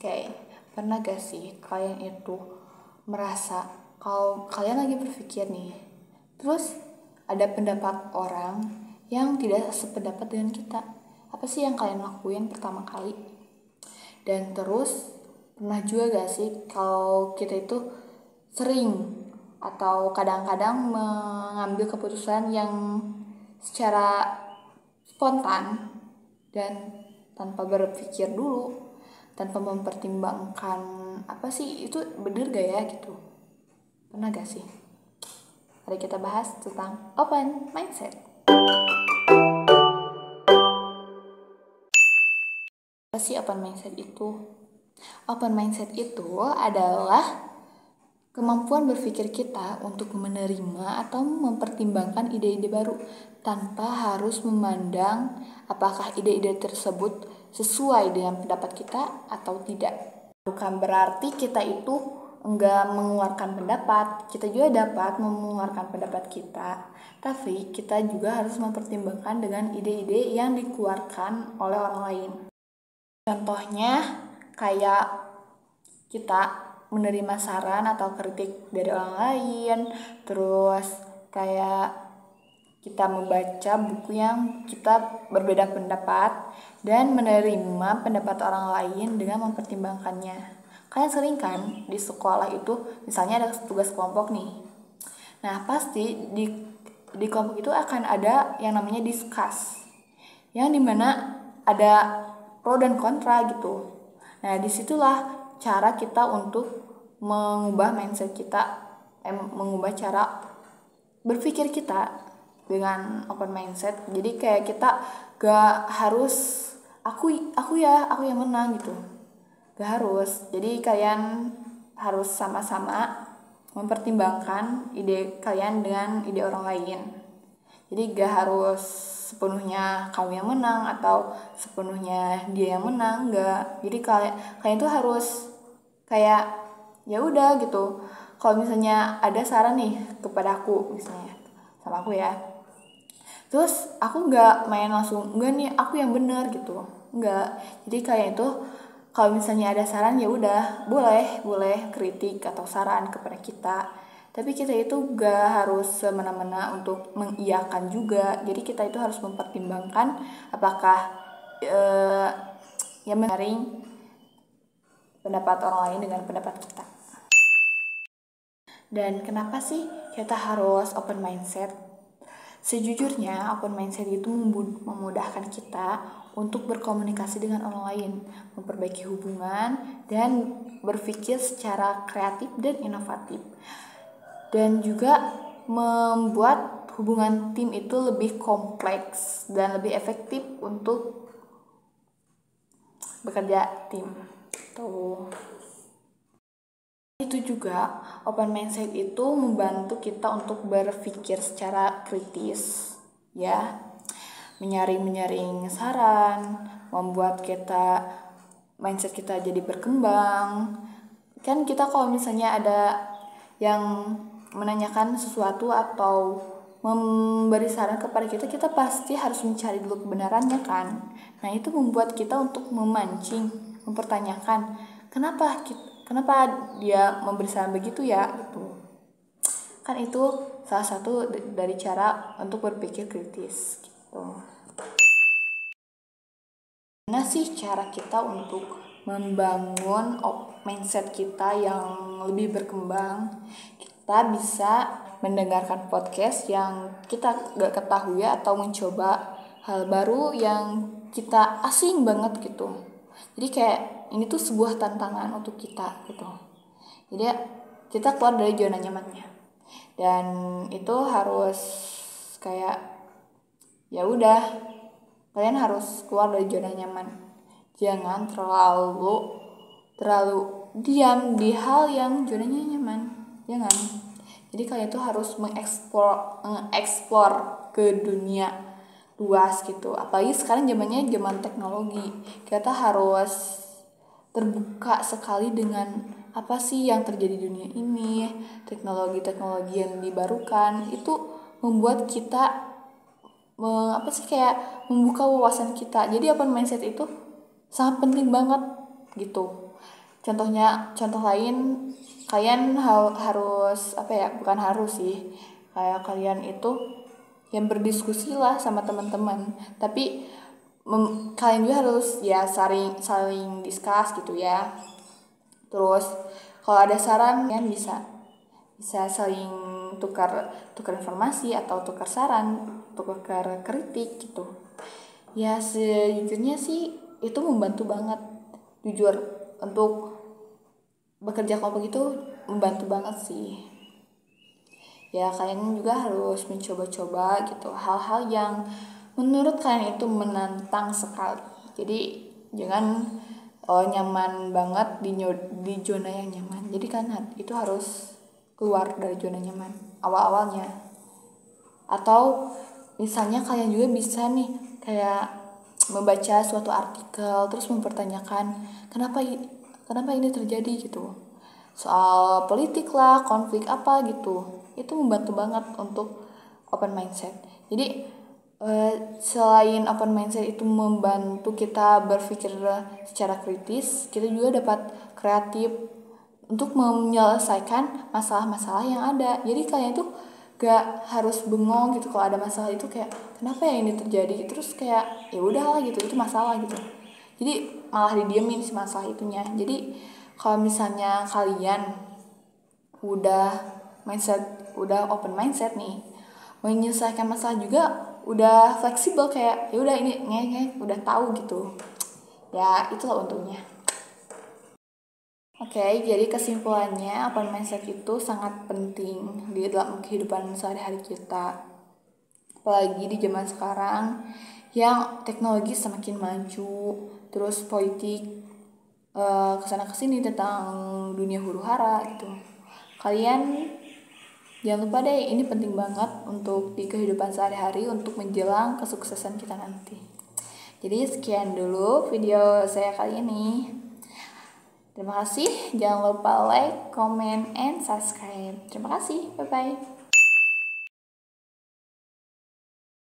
Oke, pernah gak sih kalian itu merasa kalau kalian lagi berpikir nih, terus ada pendapat orang yang tidak sependapat dengan kita? Apa sih yang kalian lakuin pertama kali? Dan terus pernah juga gak sih kalau kita itu sering atau kadang-kadang mengambil keputusan yang secara spontan dan tanpa berpikir dulu, tanpa mempertimbangkan apa sih itu bener gak ya gitu. Pernah gak sih? Mari kita bahas tentang open mindset. Apa sih open mindset itu? Open mindset itu adalah kemampuan berpikir kita untuk menerima atau mempertimbangkan ide-ide baru tanpa harus memandang apakah ide-ide tersebut sesuai dengan pendapat kita atau tidak. Bukan berarti kita itu enggak mengeluarkan pendapat, kita juga dapat mengeluarkan pendapat kita, tapi kita juga harus mempertimbangkan dengan ide-ide yang dikeluarkan oleh orang lain. Contohnya kayak kita menerima saran atau kritik dari orang lain, terus kayak kita membaca buku yang kita berbeda pendapat dan menerima pendapat orang lain dengan mempertimbangkannya. Kalian sering kan di sekolah itu misalnya ada tugas kelompok nih. Nah pasti di kelompok itu akan ada yang namanya discuss, yang dimana ada pro dan kontra gitu. Nah disitulah cara kita untuk mengubah mindset kita, mengubah cara berpikir kita dengan open mindset. Jadi kayak kita gak harus aku yang menang gitu, gak harus. Jadi kalian harus sama-sama mempertimbangkan ide kalian dengan ide orang lain. Jadi gak harus sepenuhnya kamu yang menang atau sepenuhnya dia yang menang, enggak. Jadi kalian tuh harus kayak ya udah gitu. Kalau misalnya ada saran nih kepada aku misalnya sama aku ya, terus aku nggak main langsung enggak nih aku yang benar gitu, enggak. Jadi kayak itu kalau misalnya ada saran ya udah boleh kritik atau saran kepada kita, tapi kita itu gak harus semena-mena untuk mengiyakan juga. Jadi kita itu harus mempertimbangkan apakah yang menyaring pendapat orang lain dengan pendapat kita. Dan kenapa sih kita harus open mindset? Sejujurnya open mindset itu memudahkan kita untuk berkomunikasi dengan orang lain, memperbaiki hubungan, dan berpikir secara kreatif dan inovatif. Dan juga membuat hubungan tim itu lebih kompleks dan lebih efektif untuk bekerja tim. Itu juga open mindset itu membantu kita untuk berpikir secara kritis, ya, menyaring saran, membuat kita mindset kita jadi berkembang. Kan kita kalau misalnya ada yang menanyakan sesuatu atau memberi saran kepada kita, kita pasti harus mencari dulu kebenarannya kan. Nah itu membuat kita untuk memancing, mempertanyakan kenapa dia memberi saran begitu ya gitu. Kan itu salah satu dari cara untuk berpikir kritis gitu. Gimana sih cara kita untuk membangun mindset kita yang lebih berkembang? Kita bisa mendengarkan podcast yang kita gak ketahui atau mencoba hal baru yang kita asing banget gitu. Jadi kayak ini tuh sebuah tantangan untuk kita gitu. Jadi kita keluar dari zona nyamannya. Dan itu harus kayak ya udah, kalian harus keluar dari zona nyaman. Jangan terlalu diam di hal yang zonanya nyaman. Jangan. Jadi kalian tuh harus mengeksplor ke dunia luas gitu. Apalagi sekarang zaman teknologi. Kita harus terbuka sekali dengan apa sih yang terjadi di dunia ini. Teknologi yang dibarukan itu membuat kita membuka wawasan kita. Jadi open mindset itu sangat penting banget gitu. contoh lain, kalian harus apa ya, bukan harus sih, kayak kalian itu yang berdiskusi lah sama teman-teman, tapi kalian juga harus ya saling discuss gitu ya. Terus kalau ada saran kalian bisa saling tukar informasi atau tukar saran, tukar kritik gitu. Ya sejujurnya sih itu membantu banget, jujur, untuk bekerja kelompok itu membantu banget sih. Ya kalian juga harus mencoba-coba gitu hal-hal yang menurut kalian itu menantang sekali. Jadi jangan nyaman banget di zona yang nyaman. Jadi kan itu harus keluar dari zona nyaman awal-awalnya. Atau misalnya kalian juga bisa nih kayak membaca suatu artikel terus mempertanyakan kenapa ini terjadi gitu, soal politik lah, konflik apa gitu. Itu membantu banget untuk open mindset. Jadi selain open mindset itu membantu kita berpikir secara kritis, kita juga dapat kreatif untuk menyelesaikan masalah-masalah yang ada. Jadi kalian tuh gak harus bengong gitu kalau ada masalah itu, kayak kenapa ya ini terjadi, terus kayak ya udahlah gitu, itu masalah gitu. Jadi malah didiemin si masalah itunya. Jadi kalau misalnya kalian udah open mindset nih, menyelesaikan masalah juga udah fleksibel, kayak ya udah ini nge udah tahu gitu. Ya itulah untungnya. Oke, jadi kesimpulannya open mindset itu sangat penting di dalam kehidupan sehari-hari kita. Apalagi di zaman sekarang yang teknologi semakin maju, terus politik kesana kesini tentang dunia huru hara gitu. Kalian jangan lupa deh, ini penting banget untuk di kehidupan sehari-hari untuk menjelang kesuksesan kita nanti. Jadi sekian dulu video saya kali ini. Terima kasih, jangan lupa like, comment, and subscribe. Terima kasih, bye-bye.